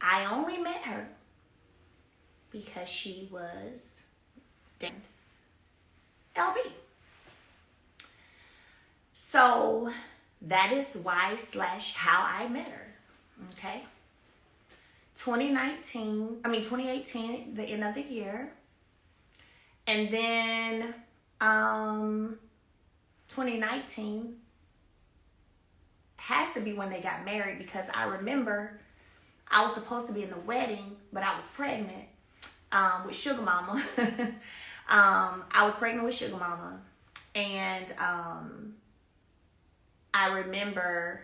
I only met her because she was dating LB. So that is why / how I met her. Okay. 2018, the end of the year. And then 2019 has to be when they got married, because I remember I was supposed to be in the wedding, but I was pregnant with Sugar Mama. I was pregnant with Sugar Mama. And I remember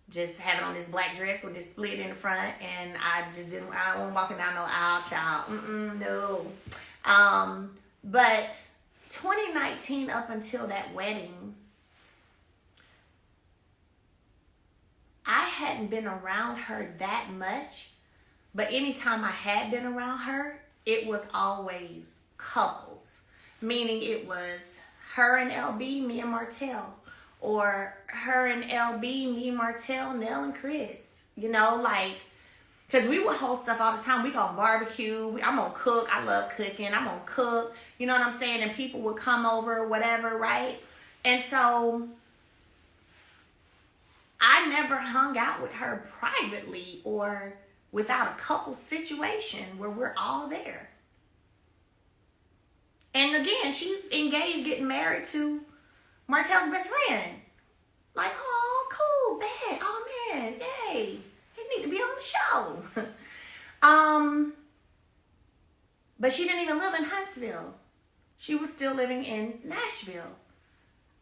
just having on this black dress with this split in the front, and I wasn't walking down no aisle, child. No. But 2019 up until that wedding, I hadn't been around her that much, but anytime I had been around her, it was always couples. Meaning it was her and LB, me and Martell. Or her and LB, me, Martell, Nell, and Chris. You know, like, because we would host stuff all the time. We go barbecue. I'm going to cook. I love cooking. I'm going to cook. You know what I'm saying? And people would come over, whatever, right? And so I never hung out with her privately or without a couple situation where we're all there. And again, she's engaged, getting married to Martell's best friend. Like, oh, cool, bad. Oh, man, yay. He need to be on the show. But she didn't even live in Huntsville. She was still living in Nashville.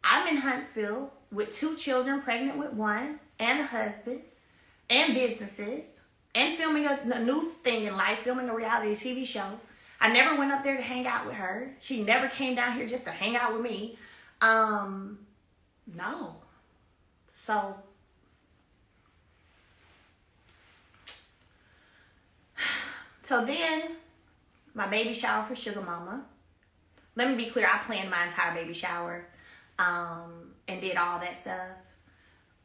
I'm in Huntsville with 2 children, pregnant with 1, and a husband, and businesses, and filming a new thing in life, filming a reality TV show. I never went up there to hang out with her. She never came down here just to hang out with me. No. So then my baby shower for Sugar Mama. Let me be clear, I planned my entire baby shower, and did all that stuff.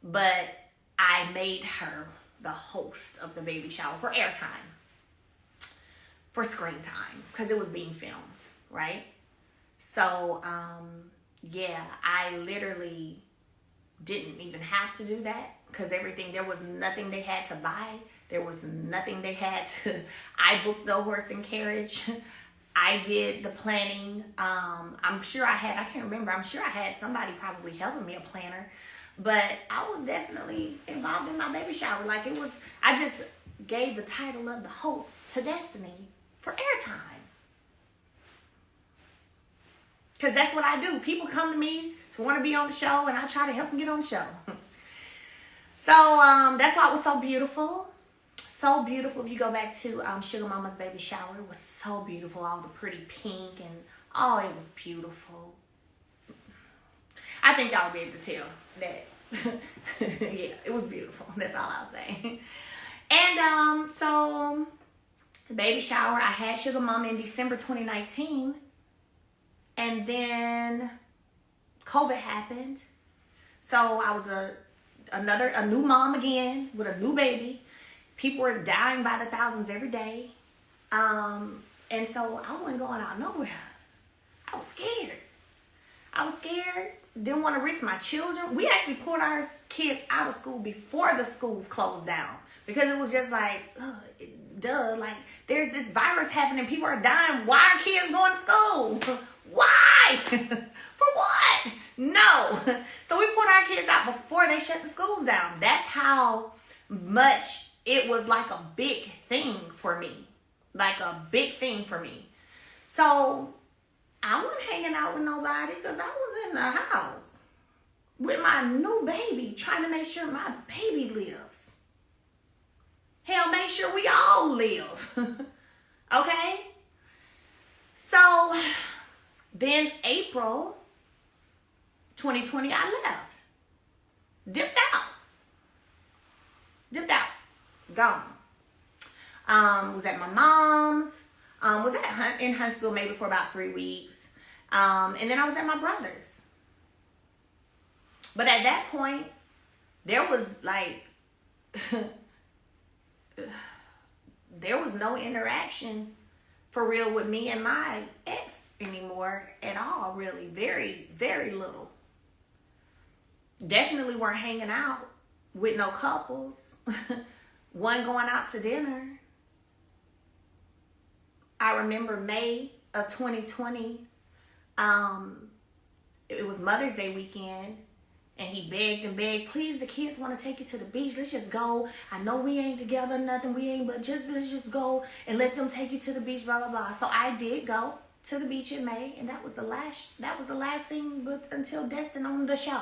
But I made her the host of the baby shower for airtime, for screen time, because it was being filmed, right? So, yeah, I literally didn't even have to do that, because there was nothing they had to buy. There was nothing they had to, I booked the horse and carriage. I did the planning. I'm sure I can't remember. I'm sure I had somebody probably helping me, a planner. But I was definitely involved in my baby shower. Like, I just gave the title of the host to Destiny for airtime. Because that's what I do. People come to me to want to be on the show, and I try to help them get on the show. So that's why it was so beautiful. So beautiful. If you go back to Sugar Mama's baby shower, it was so beautiful. All the pretty pink, and it was beautiful. I think y'all will be able to tell that. Yeah, it was beautiful. That's all I'll say. And so the baby shower, I had Sugar Mama in December 2019. And then COVID happened. So I was a new mom again with a new baby. People were dying by the thousands every day. And so I wasn't going out nowhere. I was scared. Didn't want to risk my children. We actually pulled our kids out of school before the schools closed down, because it was just like, like, there's this virus happening. People are dying. Why are kids going to school? Why? For what? No. So we pulled our kids out before they shut the schools down. That's how much it was like a big thing for me. So I wasn't hanging out with nobody, because I was in the house with my new baby, trying to make sure my baby lives. Hell, make sure we all live. Okay? So then April 2020, I left. Dipped out. Gone. Was at my mom's. Was in Huntsville maybe for about 3 weeks. And then I was at my brother's. But at that point, there was like, there was no interaction for real with me and my ex anymore at all, really. Very, very little. Definitely weren't hanging out with no couples. One going out to dinner. I remember May of 2020. It was Mother's Day weekend. And he begged and begged, please, the kids want to take you to the beach. Let's just go. I know we ain't together, nothing. We ain't, but let's just go and let them take you to the beach, blah, blah, blah. So I did go to the beach in May. And that was the last thing until Destin on the show.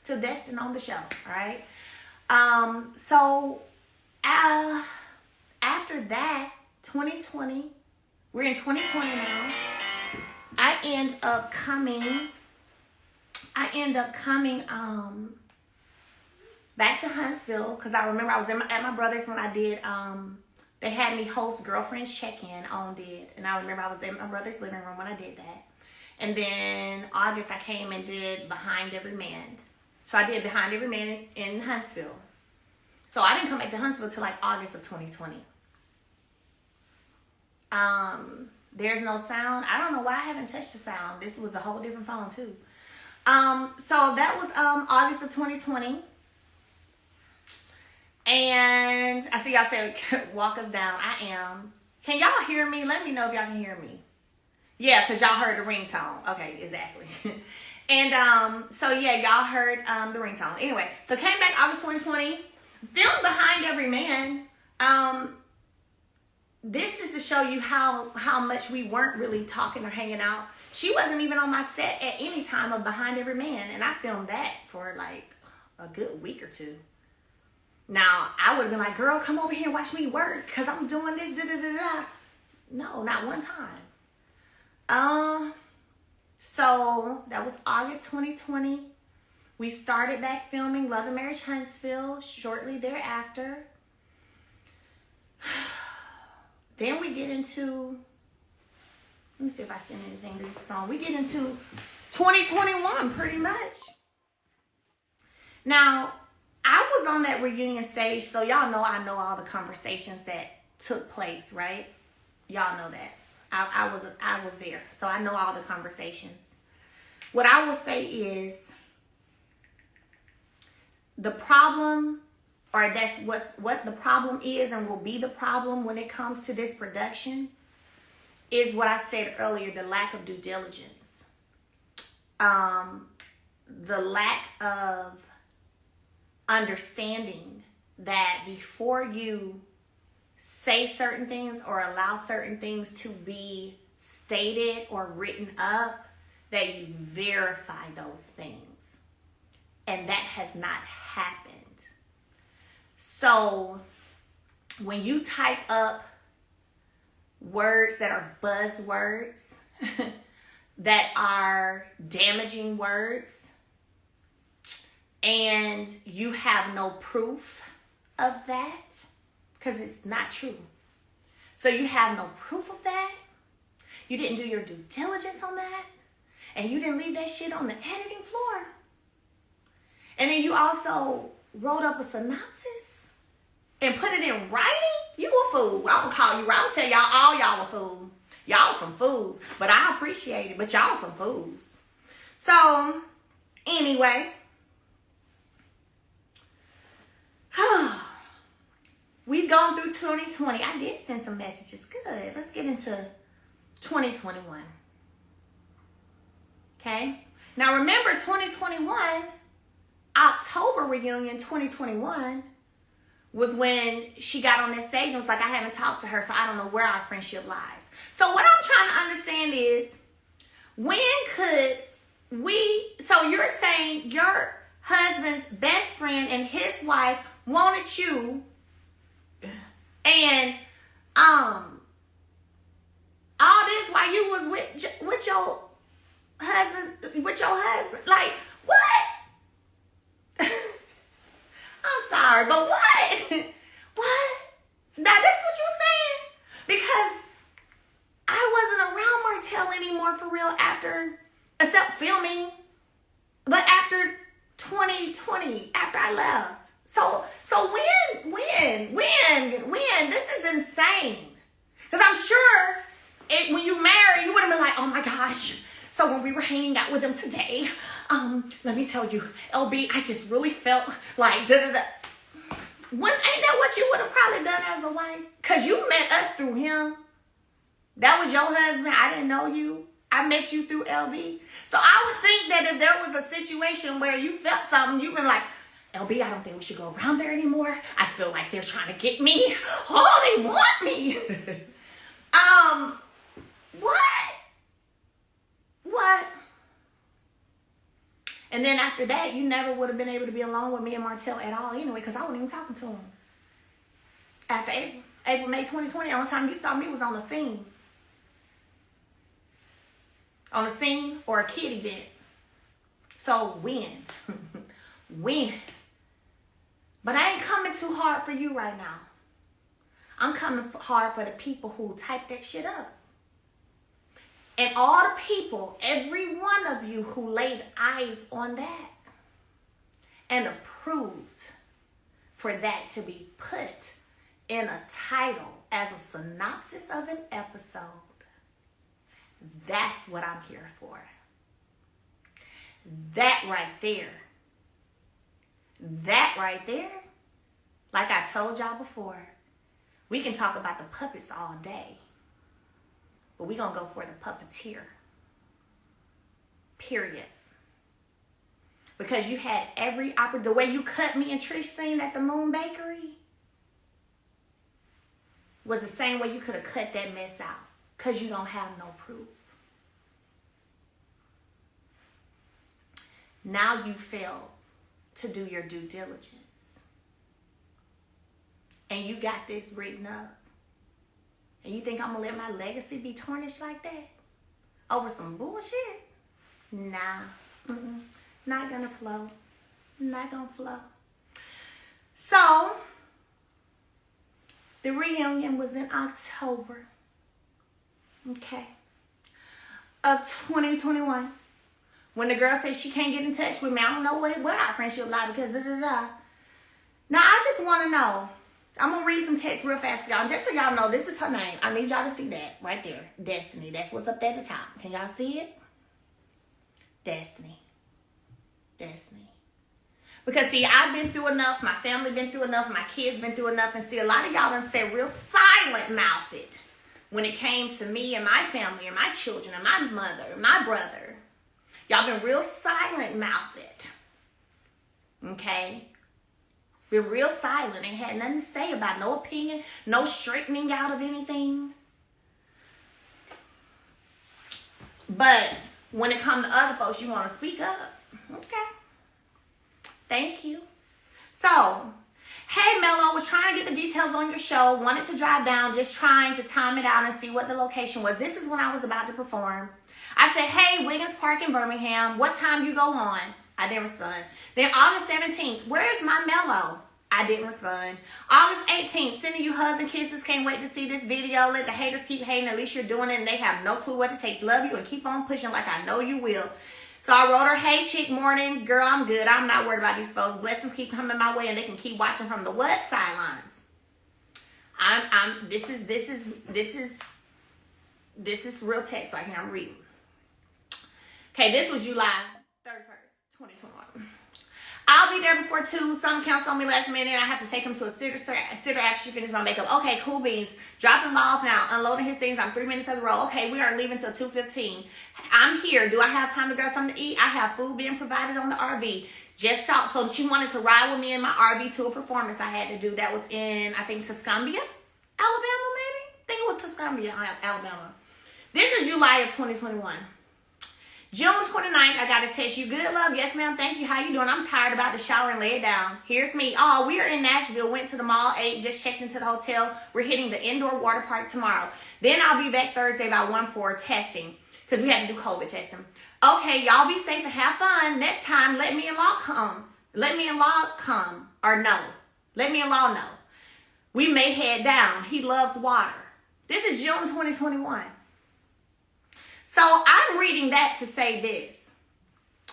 Till Destin on the show, all right? So after that, 2020, we're in 2020 now. I end up coming back to Huntsville because I remember I was at my brother's when I did, they had me host girlfriends check-in on did. And I remember I was in my brother's living room when I did that. And then August I came and did Behind Every Man. So I did Behind Every Man in Huntsville. So I didn't come back to Huntsville until like August of 2020. There's no sound. I don't know why I haven't touched the sound. This was a whole different phone too. So that was August of 2020. And I see y'all say walk us down. I am. Can y'all hear me? Let me know if y'all can hear me. Yeah, because y'all heard the ringtone. Okay, exactly. And so yeah, y'all heard the ringtone. Anyway, so came back August 2020. Filmed Behind Every Man. This is to show you how much we weren't really talking or hanging out. She wasn't even on my set at any time of Behind Every Man. And I filmed that for like a good week or two. Now, I would have been like, girl, come over here and watch me work. Because I'm doing this, da-da-da-da. No, not one time. So, that was August 2020. We started back filming Love and Marriage Huntsville shortly thereafter. Then we get into... Let me see if I send anything to this phone. We get into 2021 pretty much. Now, I was on that reunion stage, so y'all know I know all the conversations that took place, right? Y'all know that. I was there, so I know all the conversations. What I will say is the problem, or that's what the problem is and will be the problem when it comes to this production, is what I said earlier, the lack of due diligence. The lack of understanding that before you say certain things or allow certain things to be stated or written up, that you verify those things. And that has not happened. So when you type up words that are buzzwords, that are damaging words, and you have no proof of that, because it's not true. So you have no proof of that. You didn't do your due diligence on that. And you didn't leave that shit on the editing floor. And then you also wrote up a synopsis and put it in writing. You a fool. I'm going to call you right. I'm going to tell y'all, all y'all a fool. Y'all some fools. But I appreciate it. But y'all some fools. So, anyway. We've gone through 2020. I did send some messages. Good. Let's get into 2021. Okay? Now, remember 2021, October reunion 2021 was when she got on that stage and was like, I haven't talked to her, so I don't know where our friendship lies. So what I'm trying to understand is, when could we, so you're saying your husband's best friend and his wife wanted you, and all this while you was with your husband, like, what? I'm sorry, but what? What? Now, that's what you're saying? Because I wasn't around Martell anymore for real except filming, but after 2020, after I left. So when? This insane. Because I'm sure when you marry, you would have been like, oh my gosh. So when we were hanging out with him today, let me tell you, LB, I just really felt like da-da-da. Ain't that what you would have probably done as a wife? Because you met us through him. That was your husband. I didn't know you. I met you through LB. So I would think that if there was a situation where you felt something, you'd been like, LB, I don't think we should go around there anymore. I feel like they're trying to get me. Oh, they want me. What? And then after that, you never would have been able to be alone with me and Martell at all anyway, because I wasn't even talking to him. After April, May 2020, the only time you saw me was on the scene. On a scene or a kid event. So when? When? But I ain't coming too hard for you right now. I'm coming hard for the people who type that shit up. And all the people, every one of you who laid eyes on that and approved for that to be put in a title as a synopsis of an episode. That's what I'm here for. That right there. That right there. Like I told y'all before, we can talk about the puppets all day. But we're going to go for the puppeteer. Period. Because you had every opportunity. The way you cut me and Trish scene at the Moon Bakery was the same way you could have cut that mess out. Because you don't have no proof. Now you failed to do your due diligence. And you got this written up. And you think I'm going to let my legacy be tarnished like that? Over some bullshit? Nah. Not going to flow. Not going to flow. So, the reunion was in October. Okay. Of 2021. When the girl said she can't get in touch with me, I don't know what our friendship like because da-da-da. Now, I just want to know. I'm going to read some text real fast for y'all. Just so y'all know, this is her name. I need y'all to see that right there. Destiny. That's what's up there at the top. Can y'all see it? Destiny. Destiny. Because, see, I've been through enough. My family been through enough. My kids been through enough. And, see, a lot of y'all done said real silent-mouthed when it came to me and my family and my children and my mother and my brother. Y'all been real silent-mouthed. Okay? Been real silent. Ain't had nothing to say about no opinion, no straightening out of anything. But when it comes to other folks, you want to speak up. Okay. Thank you. So, hey, Mello, was trying to get the details on your show. Wanted to drive down, just trying to time it out and see what the location was. This is when I was about to perform. I said, hey, Wiggins Park in Birmingham. What time you go on? I didn't respond. Then August 17th, where's my Mello? I didn't respond. August 18th, sending you hugs and kisses. Can't wait to see this video. Let the haters keep hating. At least you're doing it and they have no clue what it takes. Love you and keep on pushing like I know you will. So I wrote her, hey, chick, morning. Girl, I'm good. I'm not worried about these folks. Blessings keep coming my way and they can keep watching from the what sidelines. This is real text right here. I'm reading. Okay, this was July 31st, 2021. I'll be there before 2. Some cancel on me last minute. I have to take him to a sitter after she finished my makeup. Okay, cool beans. Dropping him off now. Unloading his things. I'm 3 minutes of the road. Okay, we are leaving till 2:15. I'm here. Do I have time to grab something to eat? I have food being provided on the RV. Just talk. So she wanted to ride with me in my RV to a performance I had to do. That was in, I think, Tuscumbia, Alabama, maybe? I think it was Tuscumbia, Alabama. This is July of 2021. June 29th, I got a text. You good, love? Yes, ma'am. Thank you. How you doing? I'm tired, about to shower and lay it down. Here's me. Oh, we are in Nashville. Went to the mall, ate, just checked into the hotel. We're hitting the indoor water park tomorrow. Then I'll be back Thursday about 1 for testing because we had to do COVID testing. Okay, y'all be safe and have fun. Next time, let me and Law come. Let me and Law come. Or no. Let me and Law know. We may head down. He loves water. This is June 2021. So I'm reading that to say this.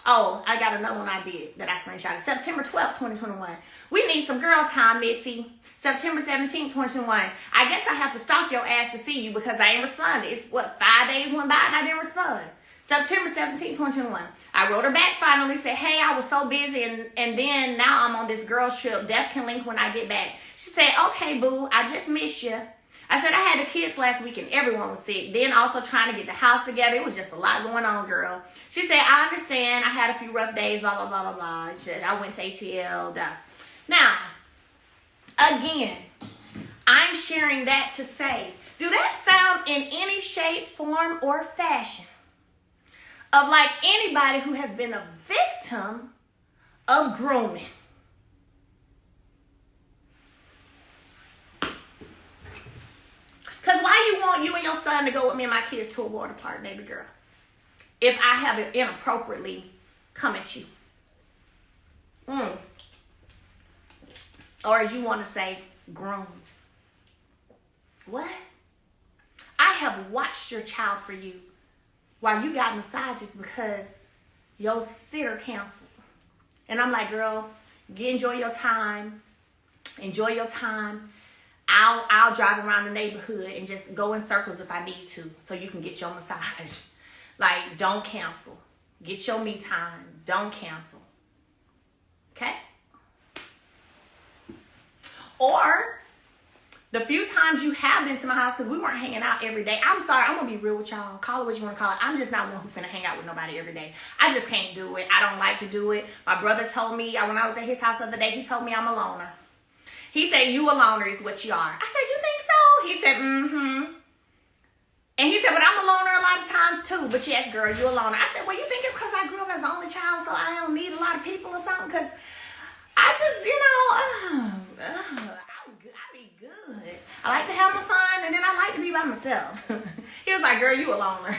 Oh, I got another one I did that I screenshotted. September 12th, 2021. We need some girl time, Missy. September 17th, 2021. I guess I have to stalk your ass to see you because I ain't responded. It's 5 days went by and I didn't respond. September 17th, 2021. I wrote her back finally, said, hey, I was so busy and then now I'm on this girl's trip. Def can link when I get back. She said, okay, boo, I just miss you. I said, I had the kids last week and everyone was sick. Then also trying to get the house together. It was just a lot going on, girl. She said, I understand. I had a few rough days, blah, blah, blah, blah, blah. She said, I went to ATL. Blah. Now, again, I'm sharing that to say, do that sound in any shape, form, or fashion of like anybody who has been a victim of grooming? Because why you want you and your son to go with me and my kids to a water park, baby girl, if I have it inappropriately come at you? Or as you want to say, groomed. What? I have watched your child for you while you got massages because your sitter canceled. And I'm like, girl, enjoy your time. Enjoy your time. I'll drive around the neighborhood and just go in circles if I need to so you can get your massage. Like, don't cancel. Get your me time. Don't cancel. Okay? Or the few times you have been to my house, because we weren't hanging out every day. I'm sorry, I'm going to be real with y'all. Call it what you want to call it. I'm just not one who's finna hang out with nobody every day. I just can't do it. I don't like to do it. My brother told me, when I was at his house the other day, he told me I'm a loner. He said, you a loner is what you are. I said, you think so? He said, mm-hmm. And he said, but I'm a loner a lot of times too. But yes, girl, you a loner. I said, well, you think it's because I grew up as an only child so I don't need a lot of people or something? Because I just, I'm good. I be good. I like to have my fun and then I like to be by myself. He was like, girl, you a loner.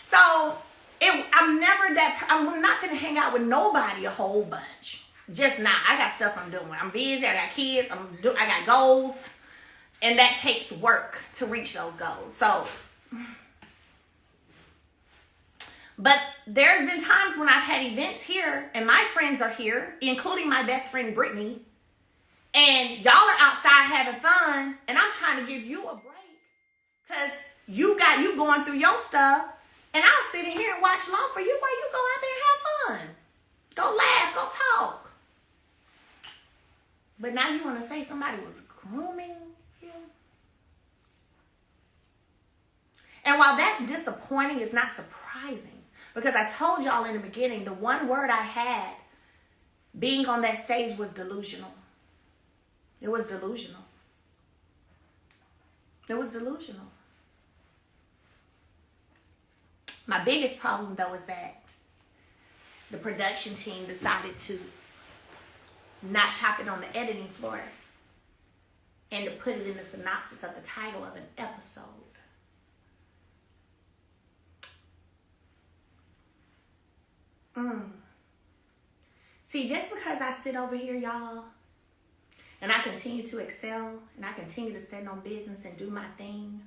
So I'm not going to hang out with nobody a whole bunch. Just not. I got stuff I'm doing. I'm busy. I got kids. I got goals. And that takes work to reach those goals. So, but there's been times when I've had events here and my friends are here, including my best friend, Brittany. And y'all are outside having fun. And I'm trying to give you a break. Because you going through your stuff. And I'll sit in here and watch Law for you while you go out there and have fun. Go laugh. Go talk. But now you want to say somebody was grooming you? And while that's disappointing, it's not surprising. Because I told y'all in the beginning, the one word I had being on that stage was delusional. It was delusional. It was delusional. My biggest problem, though, is that the production team decided to not chop it on the editing floor and to put it in the synopsis of the title of an episode. See, just because I sit over here, y'all, and I continue to excel and I continue to stand on business and do my thing,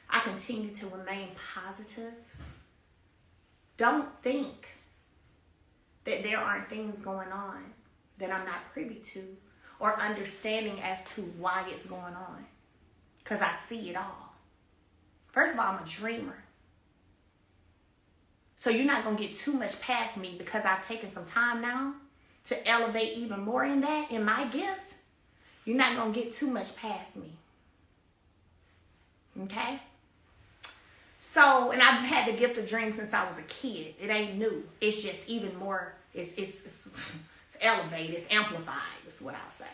I continue to remain positive, don't think that there aren't things going on that I'm not privy to or understanding as to why it's going on. Because I see it all. First of all, I'm a dreamer. So you're not going to get too much past me because I've taken some time now to elevate even more in that, in my gift. You're not going to get too much past me. Okay? So, and I've had the gift of dreams since I was a kid. It ain't new. It's just even more, it's elevated, it's amplified, is what I'll say.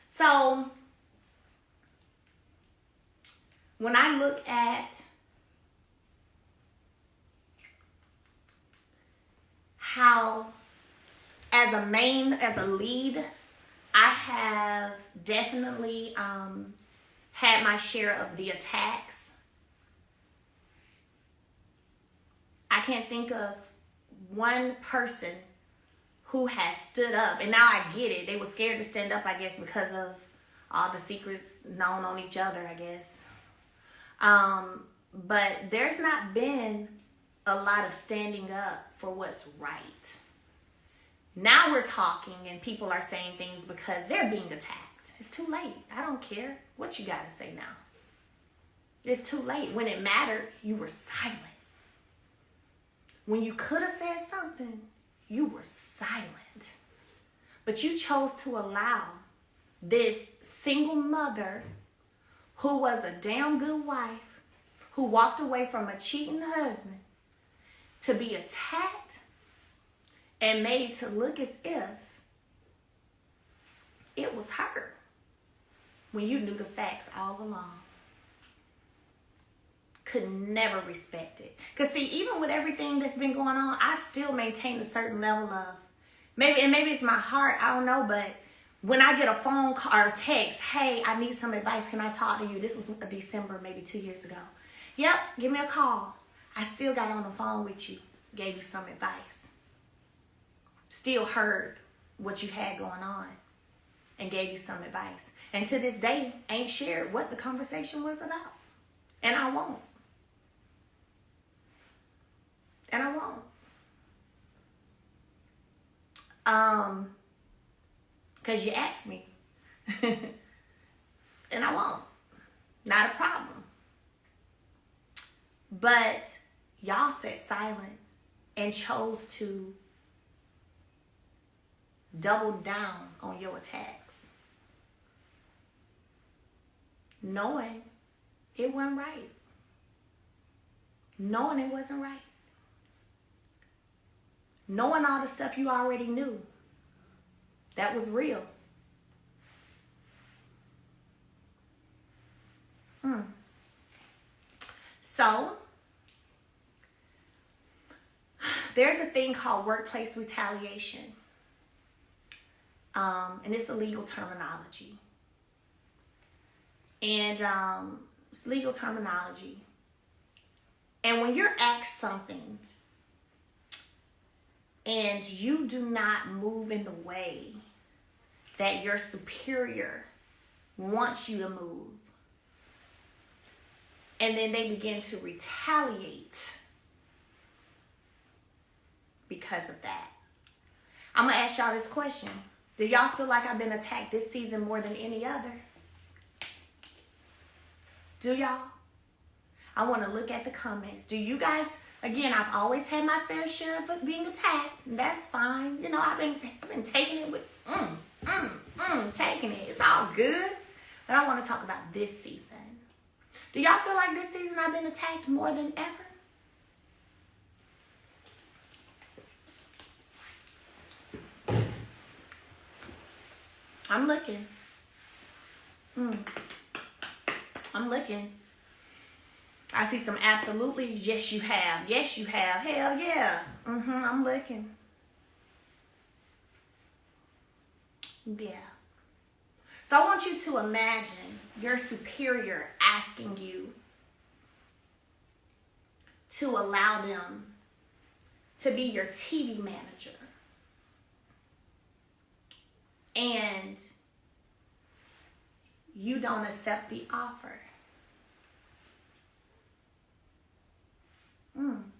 So, when I look at how, as a lead, I have definitely had my share of the attacks. I can't think of one person who has stood up. And now I get it. They were scared to stand up, I guess, because of all the secrets known on each other, I guess. But there's not been a lot of standing up for what's right. Now we're talking and people are saying things because they're being attacked. It's too late. I don't care what you got to say now. It's too late. When it mattered, you were silent. When you could have said something, you were silent. But you chose to allow this single mother who was a damn good wife, who walked away from a cheating husband, to be attacked and made to look as if it was her when you knew the facts all along. Could never respect it. Because see, even with everything that's been going on, I've still maintained a certain level of, maybe it's my heart, I don't know, but when I get a phone call or a text, hey, I need some advice, can I talk to you? This was December, maybe 2 years ago. Yep, give me a call. I still got on the phone with you, gave you some advice. Still heard what you had going on and gave you some advice. And to this day, ain't shared what the conversation was about. And I won't. And I won't. Because you asked me. And I won't. Not a problem. But y'all sat silent and chose to double down on your attacks, knowing it wasn't right. Knowing it wasn't right. Knowing all the stuff you already knew that was real. So, there's a thing called workplace retaliation. And it's a legal terminology. And it's legal terminology. And when you're asked something and you do not move in the way that your superior wants you to move, and then they begin to retaliate because of that. I'm going to ask y'all this question. Do y'all feel like I've been attacked this season more than any other? Do y'all? I want to look at the comments. Do you guys, again, I've always had my fair share of being attacked. And that's fine. You know, I've been taking it with, taking it. It's all good. But I want to talk about this season. Do y'all feel like this season I've been attacked more than ever? I'm looking. I'm looking. I see some absolutely. Yes, you have. Yes, you have. Hell yeah. I'm looking. Yeah. So I want you to imagine your superior asking you to allow them to be your TV manager. And you don't accept the offer. And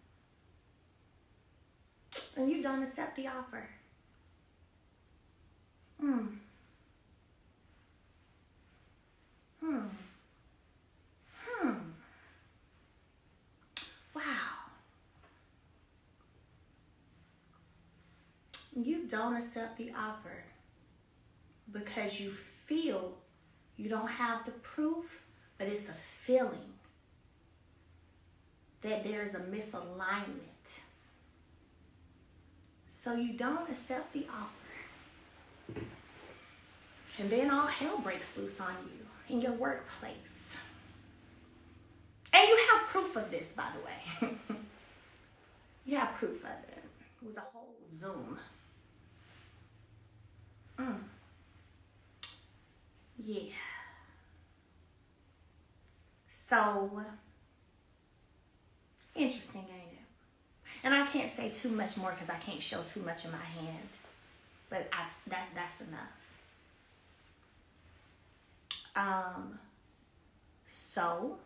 you don't accept the offer. Wow. You don't accept the offer because you feel you don't have the proof, but it's a feeling that there's a misalignment. So you don't accept the offer. And then all hell breaks loose on you in your workplace. And you have proof of this, by the way. You have proof of it. It was a whole Zoom. Yeah. So, interesting, ain't it? And I can't say too much more because I can't show too much in my hand. But that's enough. So,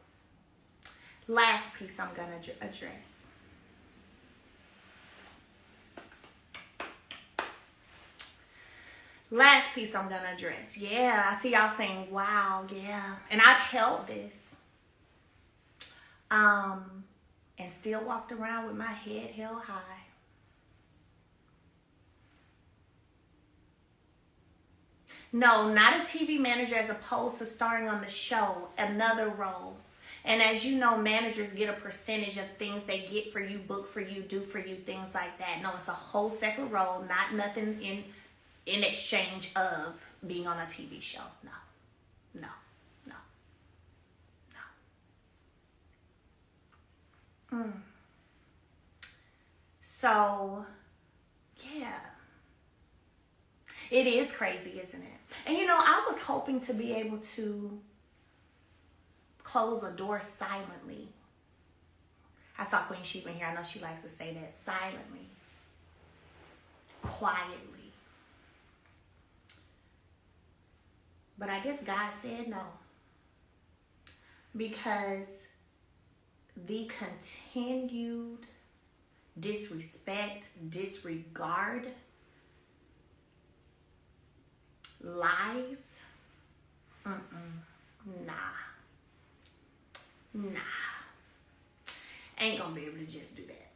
last piece I'm going to address. Last piece I'm gonna address. Yeah, I see y'all saying, wow, yeah. And I've held this. And still walked around with my head held high. No, not a TV manager as opposed to starring on the show, another role. And as you know, managers get a percentage of things they get for you, book for you, do for you, things like that. No, it's a whole separate role, not nothing in exchange of being on a TV show. No, no, no, no. So, yeah. It is crazy, isn't it? And you know, I was hoping to be able to close a door silently. I saw Queen Sheep in here. I know she likes to say that. Silently. Quietly. But I guess God said no. Because the continued disrespect, disregard, lies, nah. Ain't gonna be able to just do that.